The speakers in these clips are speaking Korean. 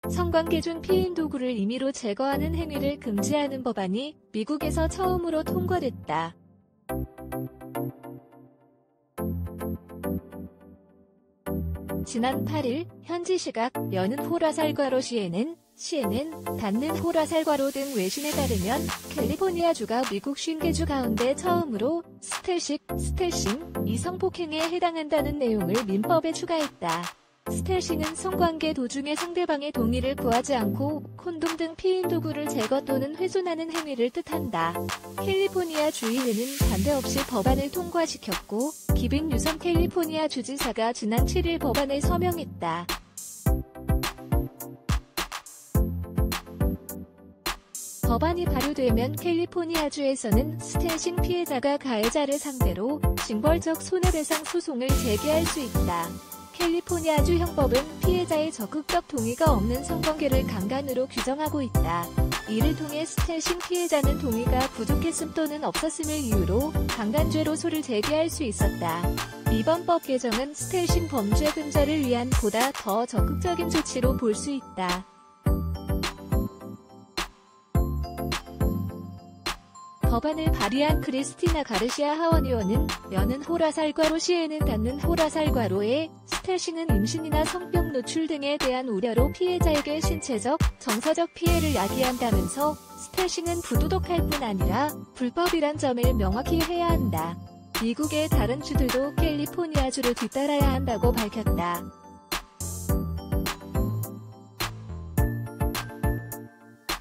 성관계 중 피임 도구를 임의로 제거하는 행위를 금지하는 법안이 미국에서 처음으로 통과됐다. 지난 8일 현지 시각 여는 호라살과로시에는 닿는 호라살과로 등 외신에 따르면 캘리포니아주가 미국 50개 가운데 처음으로 스텔싱, 이성폭행에 해당한다는 내용을 민법에 추가했다. 스텔싱은 성관계 도중에 상대방의 동의를 구하지 않고 콘돔 등 피임 도구를 제거 또는 훼손하는 행위를 뜻한다. 캘리포니아 주의회는 반대 없이 법안을 통과시켰고 기빈 뉴섬 캘리포니아 주지사가 지난 7일 법안에 서명했다. 법안이 발효되면 캘리포니아주에서는 스텔싱 피해자가 가해자를 상대로 징벌적 손해배상 소송을 제기할 수 있다. 캘리포니아주 형법은 피해자의 적극적 동의가 없는 성관계를 강간으로 규정하고 있다. 이를 통해 스텔싱 피해자는 동의가 부족했음 또는 없었음을 이유로 강간죄로 소를 제기할 수 있었다. 이번 법 개정은 스텔싱 범죄 근절을 위한 보다 더 적극적인 조치로 볼 수 있다. 법안을 발의한 크리스티나 가르시아 하원 의원은 여는 호라살과로시에는 닿는 호라살과로에 스텔싱은 임신이나 성병 노출 등에 대한 우려로 피해자에게 신체적, 정서적 피해를 야기한다면서 스텔싱은 부도덕할 뿐 아니라 불법이란 점을 명확히 해야 한다. 미국의 다른 주들도 캘리포니아주를 뒤따라야 한다고 밝혔다.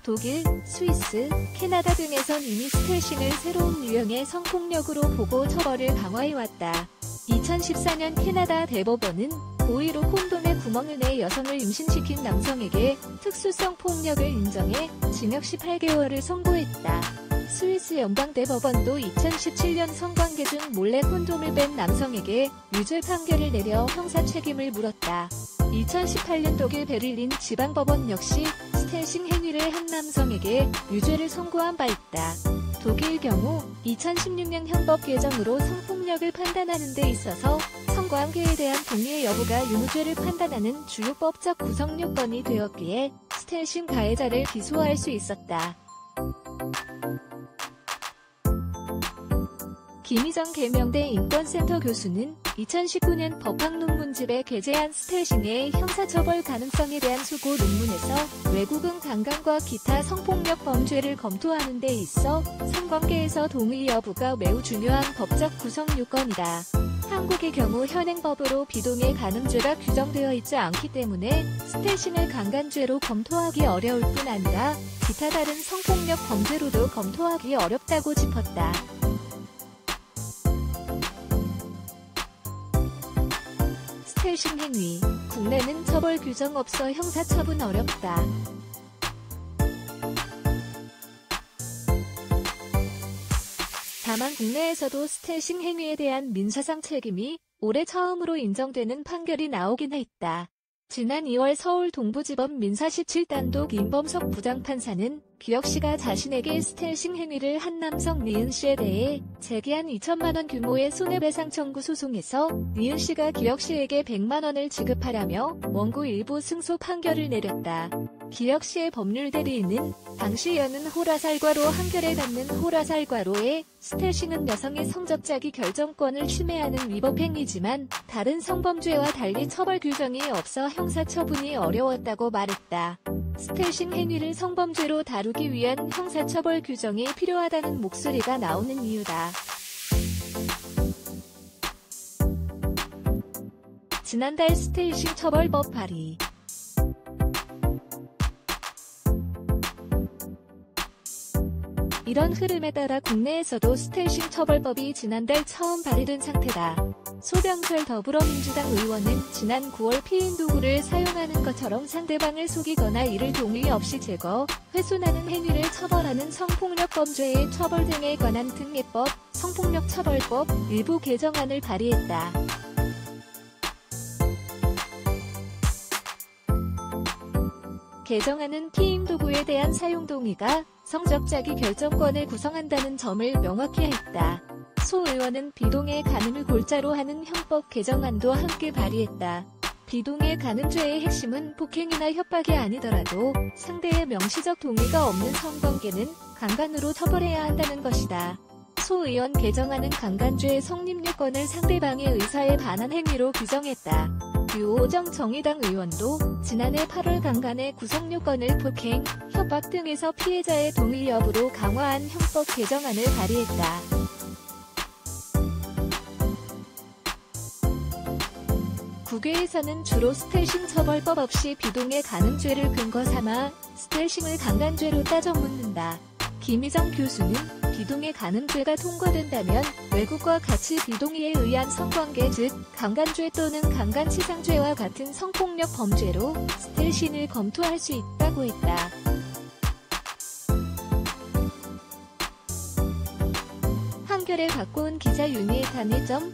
독일, 스위스, 캐나다 등에선 이미 스텔싱을 새로운 유형의 성폭력으로 보고 처벌을 강화해왔다. 2014년 캐나다 대법원은 고의로 콘돔에 구멍을 내 여성을 임신시킨 남성에게 특수성 폭력을 인정해 징역 18개월을 선고했다. 스위스 연방대법원도 2017년 성관계 중 몰래 콘돔을 뺀 남성에게 유죄 판결을 내려 형사 책임을 물었다. 2018년 독일 베를린 지방법원 역시 스텔싱 행위를 한 남성에게 유죄를 선고한 바 있다. 독일 경우 2016년 형법 개정으로 성폭력을 판단하는 데 있어서 성관계에 대한 동의의 여부가 유무죄를 판단하는 주요 법적 구성 요건이 되었기에 스텔싱 가해자를 기소할 수 있었다. 김희정 계명대 인권센터 교수는 2019년 법학 논문집에 게재한 스텔싱의 형사처벌 가능성에 대한 수고 논문에서 외국은 강간과 기타 성폭력 범죄를 검토하는 데 있어 성관계에서 동의 여부가 매우 중요한 법적 구성 요건이다. 한국의 경우 현행법으로 비동의 간음죄가 규정되어 있지 않기 때문에 스텔싱을 강간죄로 검토하기 어려울 뿐 아니라 기타 다른 성폭력 범죄로도 검토하기 어렵다고 짚었다. 스텔싱 행위, 국내는 처벌 규정 없어 형사처분 어렵다. 다만 국내에서도 스텔싱 행위에 대한 민사상 책임이 올해 처음으로 인정되는 판결이 나오긴 했다. 지난 2월 서울 동부지법 민사 17단독 임범석 부장판사는 기혁씨가 자신에게 스텔싱 행위를 한 남성 니은씨에 대해 제기한 2천만원 규모의 손해배상 청구 소송에서 니은씨가 기혁씨에게 100만원을 지급하라며 원고 일부 승소 판결을 내렸다. 기혁씨의 법률 대리인은 당시 여는 호라살과로 한결에 닿는 호라살과로에 스텔싱은 여성의 성적자기 결정권을 침해하는 위법 행위지만 다른 성범죄와 달리 처벌 규정이 없어 형사처분이 어려웠다고 말했다. 스텔싱 행위를 성범죄로 다루기 위한 형사처벌 규정이 필요하다는 목소리가 나오는 이유다. 지난달 스텔싱 처벌법 발의. 이런 흐름에 따라 국내에서도 스텔싱 처벌법이 지난달 처음 발의된 상태다. 소병철 더불어민주당 의원은 지난 9월 피임 도구를 사용하는 것처럼 상대방을 속이거나 이를 동의 없이 제거, 훼손하는 행위를 처벌하는 성폭력 범죄의 처벌 등에 관한 특례법, 성폭력 처벌법 일부 개정안을 발의했다. 개정안은 피임 도구에 대한 사용 동의가 성적자기 결정권을 구성한다는 점을 명확히 했다. 소 의원은 비동의 간음을 골자로 하는 형법 개정안도 함께 발의했다. 비동의 간음죄의 핵심은 폭행이나 협박이 아니더라도 상대의 명시적 동의가 없는 성관계는 강간으로 처벌해야 한다는 것이다. 소 의원 개정안은 강간죄의 성립 요건을 상대방의 의사에 반한 행위로 규정했다. 유호정 정의당 의원도 지난해 8월 강간의 구성 요건을 폭행, 협박 등에서 피해자의 동의 여부로 강화한 형법 개정안을 발의했다. 국외에서는 주로 스텔싱 처벌법 없이 비동의 간음죄를 근거 삼아 스텔싱을 강간죄로 따져 묻는다. 김희정 교수는 비동의 간음죄가 통과된다면 외국과 같이 비동의에 의한 성관계 즉 강간죄 또는 강간치상죄와 같은 성폭력 범죄로 스텔싱을 검토할 수 있다고 했다. 한겨레 갖고 온 기자 윤희의 단일.co.kr